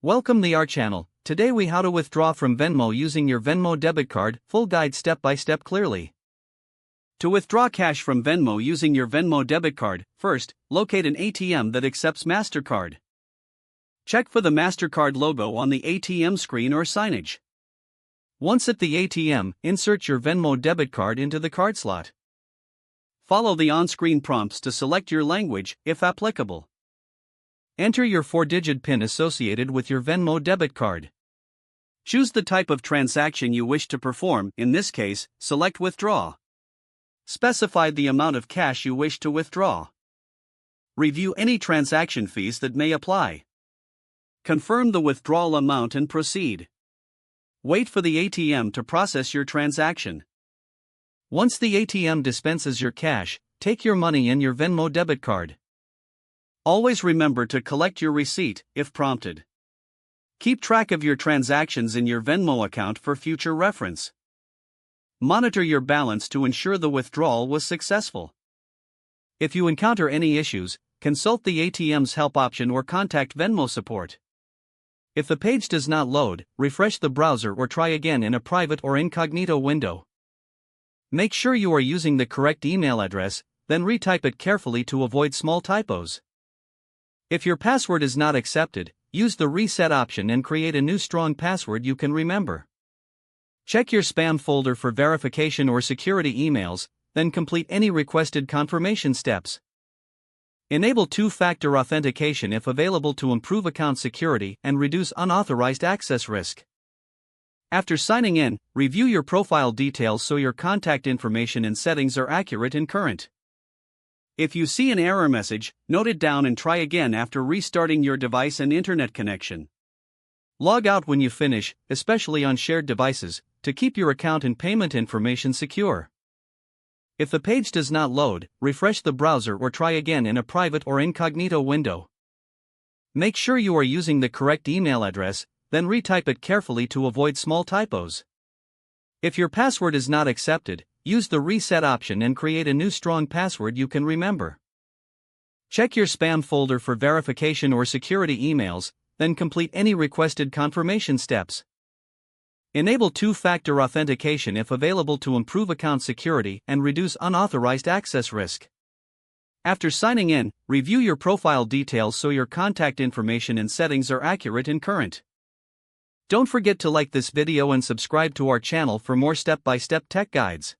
Welcome to our channel. Today we how to withdraw from Venmo using your Venmo debit card, full guide step by step clearly. To withdraw cash from Venmo using your Venmo debit card, first, locate an ATM that accepts MasterCard. Check for the MasterCard logo on the ATM screen or signage. Once at the ATM, insert your Venmo debit card into the card slot. Follow the on-screen prompts to select your language, if applicable. Enter your 4-digit PIN associated with your Venmo debit card. Choose the type of transaction you wish to perform, in this case, select Withdraw. Specify the amount of cash you wish to withdraw. Review any transaction fees that may apply. Confirm the withdrawal amount and proceed. Wait for the ATM to process your transaction. Once the ATM dispenses your cash, take your money in your Venmo debit card. Always remember to collect your receipt, if prompted. Keep track of your transactions in your Venmo account for future reference. Monitor your balance to ensure the withdrawal was successful. If you encounter any issues, consult the ATM's help option or contact Venmo support. If the page does not load, refresh the browser or try again in a private or incognito window. Make sure you are using the correct email address, then retype it carefully to avoid small typos. If your password is not accepted, use the reset option and create a new strong password you can remember. Check your spam folder for verification or security emails, then complete any requested confirmation steps. Enable two-factor authentication if available to improve account security and reduce unauthorized access risk. After signing in, review your profile details so your contact information and settings are accurate and current. If you see an error message, note it down and try again after restarting your device and internet connection. Log out when you finish, especially on shared devices, to keep your account and payment information secure. If the page does not load, refresh the browser or try again in a private or incognito window. Make sure you are using the correct email address, then retype it carefully to avoid small typos. If your password is not accepted, use the reset option and create a new strong password you can remember. Check your spam folder for verification or security emails, then complete any requested confirmation steps. Enable two-factor authentication if available to improve account security and reduce unauthorized access risk. After signing in, review your profile details so your contact information and settings are accurate and current. Don't forget to like this video and subscribe to our channel for more step-by-step tech guides.